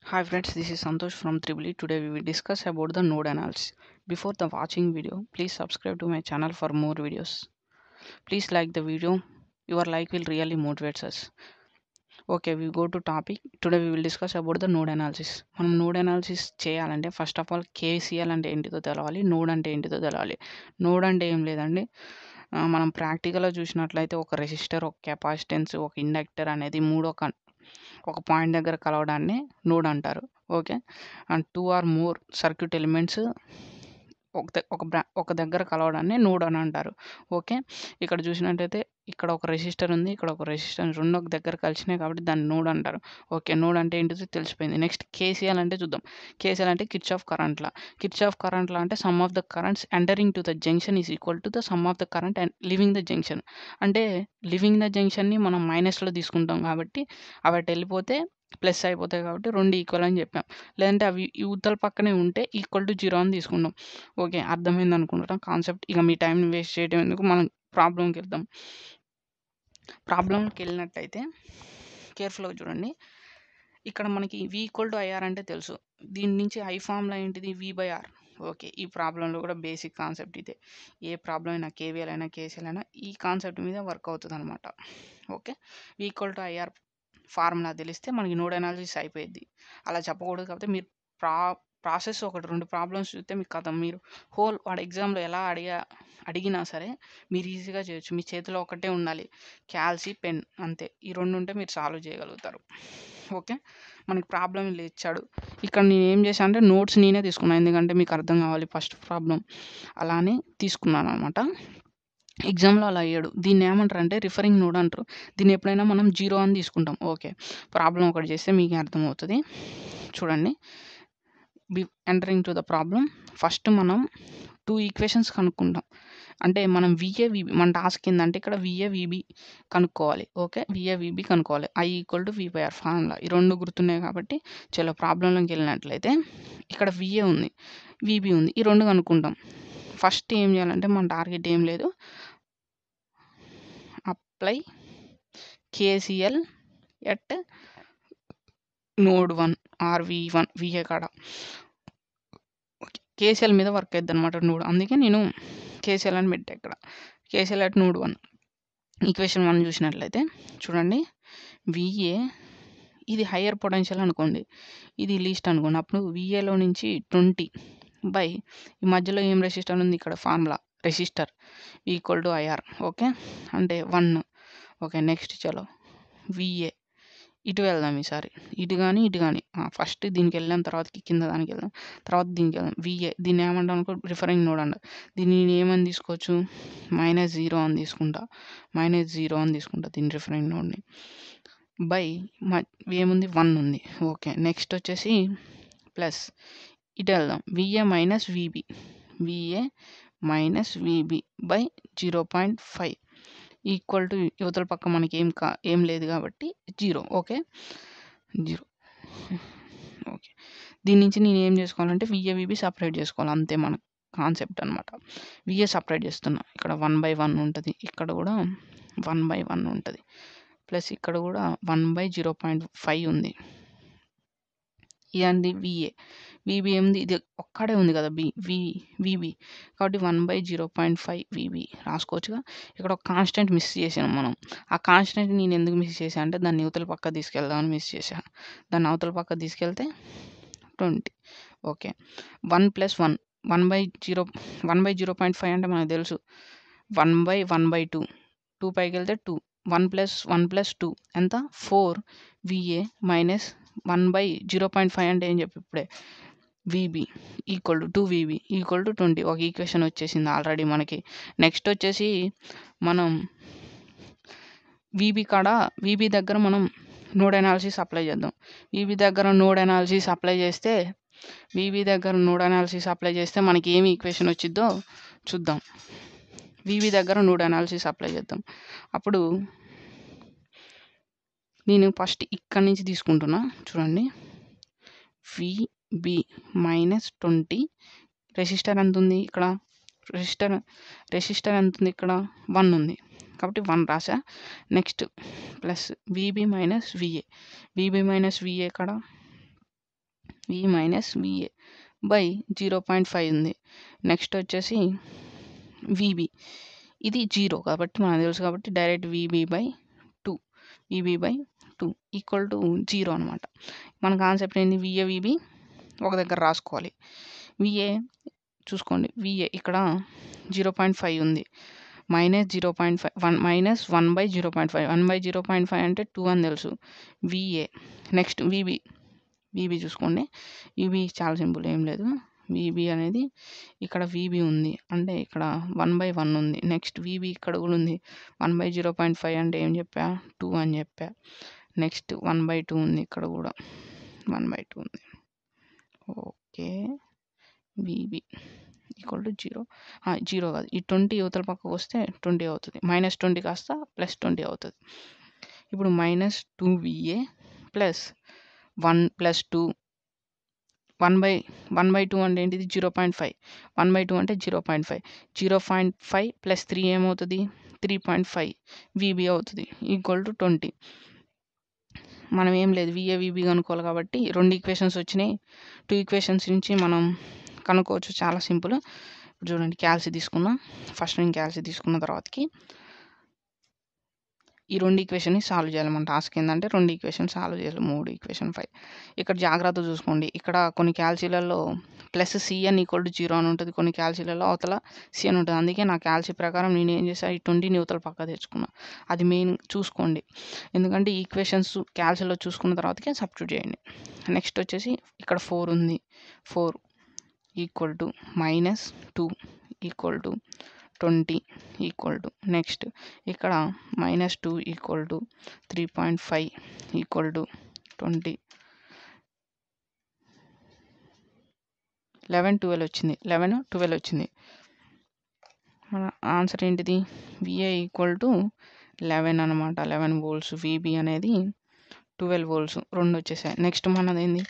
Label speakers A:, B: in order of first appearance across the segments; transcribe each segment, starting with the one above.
A: Hi friends, this is Santosh from Tribly. Today we will discuss about the node analysis. Before the watching video, please subscribe to my channel for more videos. Please like the video. Your like will really motivate us. Okay, we go to topic. Today we will discuss about the node analysis. మనం node analysis చేయాలంటే first of all KCL అంటే ఏంటిదో తెలవాలి, node అంటే ఏంటిదో తెలవాలి. Node అంటే ఏం లేదండి, మనం ప్రాక్టికల్గా చూసినట్లయితే ఒక రెసిస్టర్, ఒక కెపాసిటెన్స్, ఒక ఇండక్టర్ అనేది ఒక పాయింట్ దగ్గర కలవడాన్ని నోడ్ అంటారు. Okay, and 2 or more circuit elements ఒక దగ్గర కలవడాన్ని నోడ్ అని అంటారు. ఓకే, ఇక్కడ చూసినట్టయితే ఇక్కడ ఒక రెసిస్టర్ ఉంది, ఇక్కడ ఒక రెసిస్టర్, రెండు ఒక దగ్గర కలిసినాయి కాబట్టి దాన్ని నోడ్ అంటారు. ఓకే, నోడ్ అంటే ఏంటిదో తెలిసిపోయింది. నెక్స్ట్ కేసీఎల్ అంటే చూద్దాం. కేసీఎల్ అంటే Kirchhoff current law. Kirchhoff current law అంటే sum of the currents entering to the junction is equal to the sum of the current and leaving the junction. అంటే leaving the జంక్షన్ని మనం మైనస్లో తీసుకుంటాం కాబట్టి అవి అటు వెళ్ళిపోతే ప్లస్ అయిపోతాయి కాబట్టి రెండు ఈక్వల్ అని చెప్పాం. లేదంటే అవి యూతల పక్కనే ఉంటే ఈక్వల్ టు 0 అని తీసుకుంటాం. ఓకే, అర్థమైంది అనుకుంటున్నాం కాన్సెప్ట్. ఇక మీ టైం వేస్ట్ చేయడం ఎందుకు, మనం ప్రాబ్లంకి వెళ్దాం. ప్రాబ్లంకి వెళ్ళినట్టయితే కేర్ఫుల్గా చూడండి. ఇక్కడ మనకి v ఈక్వల్ టు ఐఆర్ అంటే తెలుసు. దీని నుంచి ఐ ఫార్ములా ఏంటిది, v/r. ఓకే, ఈ ప్రాబ్లంలో కూడా బేసిక్ కాన్సెప్ట్ ఇదే. ఏ ప్రాబ్లం అయినా, కేవీఎల్ అయినా, కేసీఎల్ అయినా ఈ కాన్సెప్ట్ మీద వర్క్ అవుతుంది అనమాట. Okay, v equal to IR formula తెలిస్తే మనకి నోడ్ అనాలిసిస్ అయిపోయింది. అలా చెప్పకూడదు కాబట్టి మీరు ప్రాసెస్ ఒకటి రెండు ప్రాబ్లమ్స్ చూస్తే మీకు కథ, మీరు వాడు ఎగ్జామ్లో ఎలా అడిగినా సరే మీరు ఈజీగా చేయొచ్చు. మీ చేతిలో ఒకటే ఉండాలి, క్యాల్సి, పెన్, అంతే. ఈ రెండు ఉంటే మీరు సాల్వ్ చేయగలుగుతారు. ఓకే, మనకి ప్రాబ్లం ఇచ్చాడు. ఇక్కడ నేను ఏం చేశాను అంటే నోట్స్ నేనే తీసుకున్నాను, ఎందుకంటే మీకు అర్థం కావాలి ఫస్ట్ ప్రాబ్లం. అలానే తీసుకున్నాను అనమాట. ఎగ్జామ్లో అలా అయ్యాడు. దీన్ని ఏమంటారు అంటే రిఫరింగ్ నోడ్ అంటారు. దీన్ని ఎప్పుడైనా మనం 0 అని తీసుకుంటాం. ఓకే, ప్రాబ్లం ఒకటి చేస్తే మీకు అర్థమవుతుంది. చూడండి, entering to the problem. First మనం 2 ఈక్వేషన్స్ కనుక్కుంటాం. అంటే మనం విఏ విబి, మన టాస్క్ ఏంటంటే ఇక్కడ విఏ విబి కనుక్కోవాలి. ఓకే, విఏ విబి కనుక్కోవాలి. I equal to v/r formula. ఈ రెండు గుర్తున్నాయి కాబట్టి చలో ప్రాబ్లంలోకి వెళ్ళినట్లయితే ఇక్కడ విఏ ఉంది, విబి ఉంది, ఈ రెండు కనుక్కుంటాం. ఫస్ట్ ఏం చేయాలంటే మన టార్గెట్ ఏం లేదు, apply KCL at node 1 or v1 VA కాడ. ఓకే, కేసీఎల్ మీద వర్క్ అవుతుంది అనమాట నోడ్. అందుకే నేను కేసీఎల్ అని పెట్టా ఇక్కడ. KCL at node 1. ఈక్వేషన్ 1 చూసినట్లయితే చూడండి, విఏ ఇది హయ్యర్ పొటెన్షియల్ అనుకోండి, ఇది లీస్ట్ అనుకోండి. అప్పుడు విఏలో నుంచి 20 బై ఈ మధ్యలో ఏం రెసిస్టర్ ఉంది, ఇక్కడ formula resistor equal to IR. Okay, అంటే 1. ఓకే, నెక్స్ట్ చలో విఏ ఇటు వెళ్దాం. ఈసారి ఇటు కానీ ఇటు కానీ, ఫస్ట్ దీనికి వెళ్ళాం, తర్వాత కింద దానికి వెళ్దాం, తర్వాత దీనికి వెళ్దాం. విఏ దీన్ని ఏమంటాం అనుకో, రిఫరింగ్ నోడ్ అంట. దీన్ని నేను ఏమని తీసుకోవచ్చు, -0 అని తీసుకుంటా. -0 అని తీసుకుంటా దీని రిఫరింగ్ నోడ్ని. బై ఏముంది, 1 ఉంది. ఓకే, నెక్స్ట్ వచ్చేసి ప్లస్ ఇటు వెళ్దాం, VA minus VB, VA minus VB by 0.5 equal to యువతల పక్క మనకి ఏం లేదు కాబట్టి 0. ఓకే, 0. ఓకే, దీని నుంచి నేను ఏం చేసుకోవాలంటే విఏ విబి సపరేట్ చేసుకోవాలి, అంతే మన కాన్సెప్ట్ అనమాట. విఏ సపరేట్ చేస్తున్నా, ఇక్కడ 1/1 ఉంటుంది, ఇక్కడ కూడా 1/1 ఉంటుంది, ప్లస్ ఇక్కడ కూడా 1/0.5 ఉంది. ఇదండి విఏ. విబి ఏముంది, ఇది ఒక్కడే ఉంది కదా విబి, కాబట్టి 1/0.5 విబి రాసుకోవచ్చుగా. ఇక్కడ ఒక కాన్స్టెంట్ మిస్ చేసాను మనం. ఆ కాన్స్టెంట్ నేను ఎందుకు మిస్ చేశాను అంటే దాన్ని అవతల పక్క తీసుకెళ్దామని మిస్ చేశాను. దాన్ని అవతల పక్క తీసుకెళ్తే 20. ఓకే, 1 + 1 1/0.5 అంటే మనకు తెలుసు 1/1/2, 2 పైకి వెళ్తే 2, 1 + 1 + 2 ఎంత, 4 విఏ మైనస్ 1/0.5 అంటే ఏం చెప్పి ఇప్పుడే, VB equal to 2 VB equal to 20. ఒక ఈక్వేషన్ వచ్చేసింది ఆల్రెడీ మనకి. నెక్స్ట్ వచ్చేసి మనం విబి దగ్గర మనం నోడ్ అనాలిసిస్ అప్లై చేద్దాం. విబి దగ్గర నోడ్ అనాలిసిస్ అప్లై చేస్తే మనకి ఏమి ఈక్వేషన్ వచ్చిద్దో చూద్దాం. విబి దగ్గర నోడ్ అనాలిసిస్ అప్లై చేద్దాం. అప్పుడు నేను ఫస్ట్ ఇక్కడి నుంచి తీసుకుంటున్నా, చూడండి, విబి మైనస్ 20. రెసిస్టర్ ఎంత ఉంది ఇక్కడ, రెసిస్టర్ ఎంత ఉంది ఇక్కడ, 1 ఉంది కాబట్టి 1 రాసా. Next plus VB minus VA, ఇక్కడ వి మైనస్ విఏ బై 0.5 ఉంది. నెక్స్ట్ వచ్చేసి విబి, ఇది 0 కాబట్టి మనకు తెలుసు కాబట్టి direct VB by 2 equal to 0 అనమాట. మన కాన్సెప్ట్ ఏంటి, విఏ విబి ఒక దగ్గర రాసుకోవాలి. విఏ చూసుకోండి, విఏ ఇక్కడ 0.5 ఉంది, మైనస్ 0.5 మైనస్ 1/0.5 1/0.5 అంటే 2 అని తెలుసు. విఏ నెక్స్ట్ విబి చూసుకోండి, విబి చాలా సింపుల్, ఏం లేదు. విబి అనేది ఇక్కడ విబి ఉంది అంటే ఇక్కడ 1/1 ఉంది. నెక్స్ట్ విబి ఇక్కడ కూడా ఉంది, 1/0.5 అంటే ఏం చెప్పా, 2 అని చెప్పా. నెక్స్ట్ 1/2 ఉంది, ఇక్కడ కూడా 1/2 ఉంది. ఓకే, విబి ఈక్వల్ టు 0 కాదు, ఈ 20 యువతల పక్కకు వస్తే 20 అవుతుంది, -20 కాస్త +20 అవుతుంది. ఇప్పుడు -2VA ప్లస్ 1 + 2 1/2 అంటే ఏంటిది 0.5, 1/2 అంటే 0.5, 0.5 + 3 ఏమవుతుంది 3.5 VB అవుతుంది ఈక్వల్ టు 20. మనం ఏం లేదు, విఏ విబి కనుక్కోవాలి కాబట్టి 2 ఈక్వేషన్స్ వచ్చినాయి. 2 ఈక్వేషన్స్ నుంచి మనం కనుక్కోవచ్చు, చాలా సింపుల్. ఇప్పుడు చూడండి, క్యాల్సి తీసుకున్నాం. ఫస్ట్ నేను క్యాల్సి తీసుకున్న తర్వాతకి ఈ 2 ఈక్వేషన్ని సాల్వ్ చేయాలి. మన టాస్క్ ఏంటంటే 2 ఈక్వేషన్ సాల్వ్ చేయాలి, 3 ఈక్వేషన్ 5. ఇక్కడ జాగ్రత్త చూసుకోండి, ఇక్కడ కొన్ని క్యాల్సీలలో +CN = 0 అని ఉంటుంది, కొన్ని క్యాల్సీలలో అవతల CN ఉంటుంది. అందుకే నా క్యాల్సీ ప్రకారం నేను ఏం చేశాను, ఈ 20ని యువతల పక్క తెచ్చుకున్నా. అది మెయిన్ చూసుకోండి, ఎందుకంటే ఈక్వేషన్స్ క్యాల్సీలో చూసుకున్న తర్వాతకే సబ్స్టిట్యూట్ చేయండి. నెక్స్ట్ వచ్చేసి ఇక్కడ 4 ఉంది, 4 equal to -2 equal to 20 equal to next ఇక్కడ -2 ఈక్వల్ టు 3.5 ఈక్వల్ టు 20. 11 వచ్చింది, 12 వచ్చింది. మన ఆన్సర్ ఏంటిది, విఏ ఈక్వల్ టు 11 అనమాట, 11 volts. విబి అనేది 12 volts, 2 వచ్చేసాయి. నెక్స్ట్ మనది ఏంది,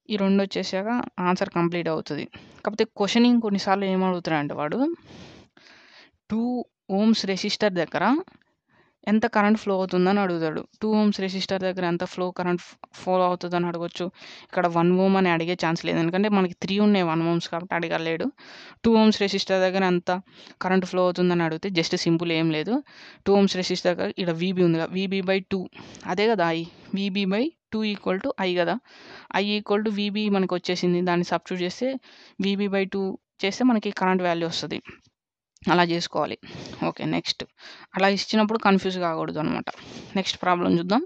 A: ఈ 2 వచ్చేసాక ఆన్సర్ కంప్లీట్ అవుతుంది. కాకపోతే క్వశ్చనింగ్ కొన్నిసార్లు ఏం అడుగుతాడంటే వాడు 2 ohms రెసిస్టర్ దగ్గర ఎంత కరెంట్ ఫ్లో అవుతుందని అడుగుతాడు. 2 ohms రెసిస్టర్ దగ్గర ఎంత కరెంట్ ఫ్లో అవుతుందని అడగొచ్చు. ఇక్కడ 1 ohm అని అడిగే ఛాన్స్ లేదు, ఎందుకంటే మనకి 3 ఉన్నాయి 1 ohms కాబట్టి అడగలేడు. 2 ohms రెసిస్టర్ దగ్గర ఎంత కరెంట్ ఫ్లో అవుతుందని అడిగితే జస్ట్ సింపుల్, ఏం లేదు. 2 ohms రెసిస్టర్ దగ్గర ఇక్కడ విబి ఉంది కదా, VB/2 అదే కదా I, VB/2 equal to I కదా. ఐ ఈక్వల్ టు విబి మనకు వచ్చేసింది, దాన్ని సబ్స్టిట్యూట్ చేస్తే VB/2 చేస్తే మనకి కరెంట్ వాల్యూ వస్తుంది. అలా చేసుకోవాలి. ఓకే, నెక్స్ట్ అలా ఇచ్చినప్పుడు కన్ఫ్యూజ్ కాకూడదు అనమాట. నెక్స్ట్ ప్రాబ్లం చూద్దాం.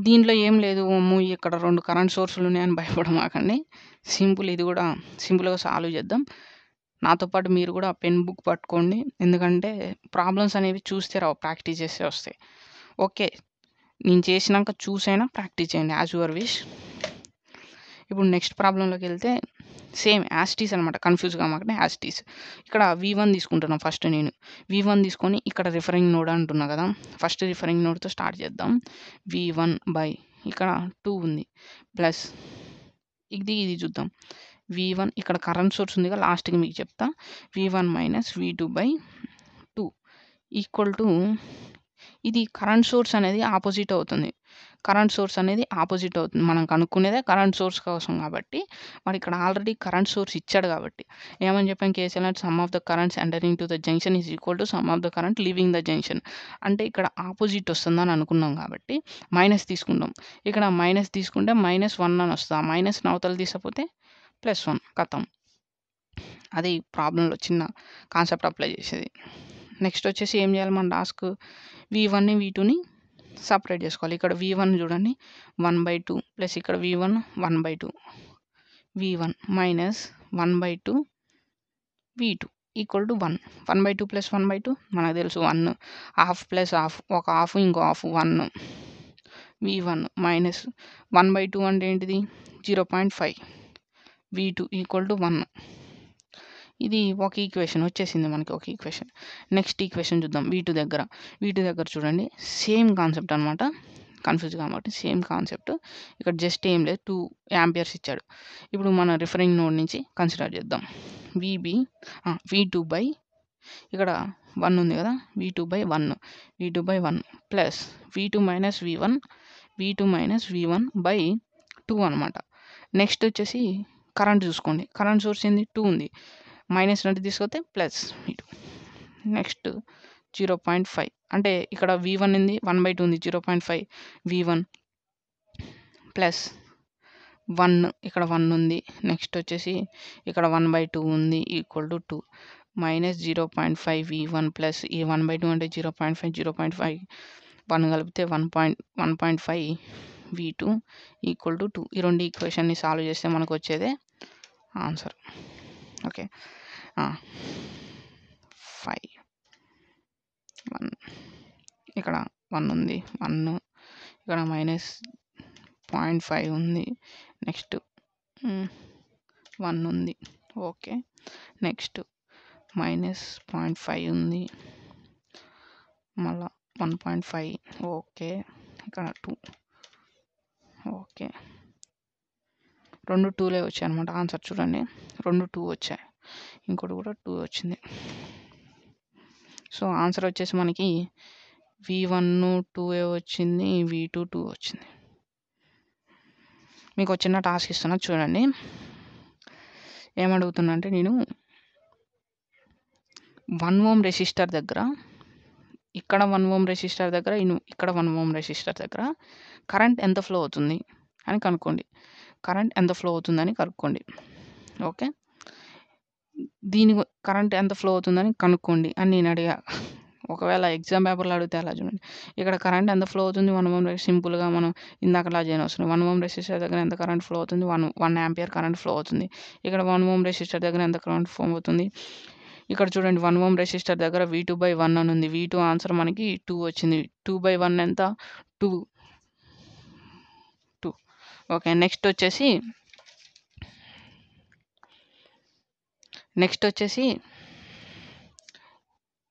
A: దీంట్లో ఏం లేదు, ఇక్కడ 2 కరెంట్ సోర్సులు ఉన్నాయని భయపడమాకండి. సింపుల్, ఇది కూడా సింపుల్గా సాల్వ్ చేద్దాం. నాతో పాటు మీరు కూడా పెన్ బుక్ పట్టుకోండి, ఎందుకంటే ప్రాబ్లమ్స్ అనేవి చూస్తే రావు, ప్రాక్టీస్ చేస్తే వస్తాయి. ఓకే, నేను చేసినాక చూసైనా ప్రాక్టీస్ చేయండి, యాజ్ యువర్ విష్. ఇప్పుడు నెక్స్ట్ ప్రాబ్లంలోకి వెళ్తే సేమ్ యాస్టీస్ అనమాట, కన్ఫ్యూజ్ కామాకండి, యాస్టీస్. ఇక్కడ V1 తీసుకుంటున్నాను ఫస్ట్. నేను V1 తీసుకొని ఇక్కడ రిఫరింగ్ నోడ్ అంటున్నా కదా, ఫస్ట్ రిఫరింగ్ నోడ్తో స్టార్ట్ చేద్దాం. V1 బై ఇక్కడ 2 ఉంది ప్లస్ ఇది చూద్దాం. V1 ఇక్కడ కరెంట్ సోర్స్ ఉంది కదా, లాస్ట్కి మీకు చెప్తా. V1 minus V2/2 equal to, ఇది కరెంట్ సోర్స్ అనేది ఆపోజిట్ అవుతుంది. మనం కనుక్కునేదే కరెంట్ సోర్స్ కోసం కాబట్టి వాడు ఇక్కడ ఆల్రెడీ కరెంట్ సోర్స్ ఇచ్చాడు కాబట్టి ఏమని చెప్పాం, కేసీఎల్ అంటే sum of the currents entering to the junction is equal to sum of the current leaving the junction. అంటే ఇక్కడ ఆపోజిట్ వస్తుందని అనుకున్నాం కాబట్టి మైనస్ తీసుకుంటాం. ఇక్కడ మైనస్ తీసుకుంటే -1 అని వస్తుంది, ఆ మైనస్ని అవతల తీసపోతే +1 కథం. అది ప్రాబ్లంలో చిన్న కాన్సెప్ట్ అప్లై చేసేది. నెక్స్ట్ వచ్చేసి ఏం చేయాలి, మన టాస్క్ V1ని V2ని సపరేట్ చేసుకోవాలి. ఇక్కడ V1 చూడండి 1/2 ప్లస్ ఇక్కడ V1 1/2, V1 minus 1/2 V2 equal to 1. 1/2 plus 1/2 మనకు తెలుసు 1, హాఫ్ ప్లస్ హాఫ్, ఒక హాఫ్ ఇంకో హాఫ్ 1. V1 మైనస్ 1/2 అంటే ఏంటిది 0.5, V2 ఈక్వల్ టు 1. ఇది ఒక ఈక్వేషన్ వచ్చేసింది మనకి, ఒక ఈక్వేషన్. నెక్స్ట్ ఈక్వేషన్ చూద్దాం. V2 దగ్గర చూడండి, సేమ్ కాన్సెప్ట్ అనమాట, కన్ఫ్యూజ్ కాబట్టి సేమ్ కాన్సెప్ట్. ఇక్కడ జస్ట్ ఏం లేదు, 2 amperes ఇచ్చాడు. ఇప్పుడు మన రిఫరింగ్ నోడ్ నుంచి కన్సిడర్ చేద్దాం. V2 బై ఇక్కడ 1 ఉంది కదా, V2/1 plus V2 minus V1 by 2 అనమాట. నెక్స్ట్ వచ్చేసి కరెంట్ చూసుకోండి. కరెంట్ సోర్స్ ఏంది 2 ఉంది. మైనస్ నుండి తీసుకొస్తే ప్లస్ V2. నెక్స్ట్ 0.5 అంటే ఇక్కడ V1 ఉంది 1/2 ఉంది 0.5 V1 ప్లస్ 1 ఇక్కడ 1 ఉంది. నెక్స్ట్ వచ్చేసి ఇక్కడ 1/2 ఉంది equal to 2 minus 0.5 V1 plus ఈ 1/2 అంటే 0.5 1 కలిపితే 1.5 V2 ఈక్వల్ టు 2. ఈ రెండు ఈక్వేషన్ని సాల్వ్ చేస్తే మనకు వచ్చేదే ఆన్సర్. ఓకే 5 1 ఇక్కడ 1 ఉంది 1 ఇక్కడ మైనస్ 0.5 ఉంది. నెక్స్ట్ 1 ఉంది. ఓకే నెక్స్ట్ మైనస్ 0.5 ఉంది మళ్ళా 1.5 ఓకే ఇక్కడ 2 ఓకే 2 2లే వచ్చాయి అనమాట ఆన్సర్. చూడండి 2 2 వచ్చాయి, ఇంకోటి కూడా 2 వచ్చింది. సో ఆన్సర్ వచ్చేసి మనకి V1 2 వచ్చింది, V2 2 వచ్చింది. మీకు చిన్న టాస్క్ ఇస్తున్నా చూడండి. ఏమడుగుతున్నా అంటే నేను 1 ఓం రెసిస్టర్ దగ్గర ఇక్కడ 1 ఓం రెసిస్టర్ దగ్గర ఇక్కడ 1 ఓం రెసిస్టర్ దగ్గర కరెంట్ ఎంత ఫ్లో అవుతుంది అని కనుక్కోండి. కరెంట్ ఎంత ఫ్లో అవుతుందని కనుక్కోండి. ఓకే దీని కరెంట్ ఎంత ఫ్లో అవుతుందని కనుక్కోండి అని నేను అడిగా. ఒకవేళ ఎగ్జామ్ పేపర్లో అడిగితే అలా చూడండి. ఇక్కడ కరెంట్ ఎంత ఫ్లో అవుతుంది 1 ఓం సింపుల్గా మనం ఇందాకలా చేయని అవసరం. 1 ఓం రెసిస్టర్ దగ్గర ఎంత కరెంట్ ఫ్లో అవుతుంది 1 యాంపియర్ కరెంట్ ఫ్లో అవుతుంది. ఇక్కడ 1 ఓం రెసిస్టర్ దగ్గర ఎంత కరెంట్ ఫ్లో అవుతుంది. ఇక్కడ చూడండి 1 ఓం రెసిస్టర్ దగ్గర V2/1 అని ఉంది. V2 ఆన్సర్ మనకి 2 వచ్చింది. 2/1 ఎంత 2. ఓకే నెక్స్ట్ వచ్చేసి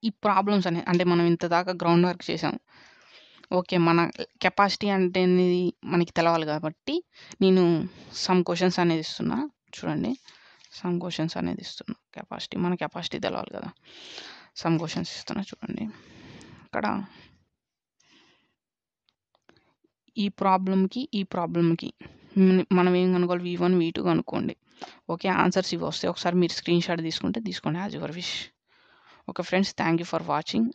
A: ఈ ప్రాబ్లమ్స్ అనేది అంటే మనం ఇంత దాకా గ్రౌండ్ వర్క్ చేసాం. ఓకే మన కెపాసిటీ అంటే మనకి తెలవాలి కాబట్టి నేను సమ్ క్వశ్చన్స్ అనేది ఇస్తున్నా. చూడండి సమ్ క్వశ్చన్స్ అనేది ఇస్తున్నా. మన కెపాసిటీ తెలవాలి కదా, సమ్ క్వశ్చన్స్ ఇస్తున్నా. చూడండి ఇక్కడ ఈ ప్రాబ్లంకి మనం ఏం కనుక్కోవాలి V1 V2 కనుక్కోండి. ఓకే ఆన్సర్స్ ఇవి వస్తాయి. ఒకసారి మీరు స్క్రీన్ షాట్ తీసుకోండి as your wish. Okay friends, thank you for watching.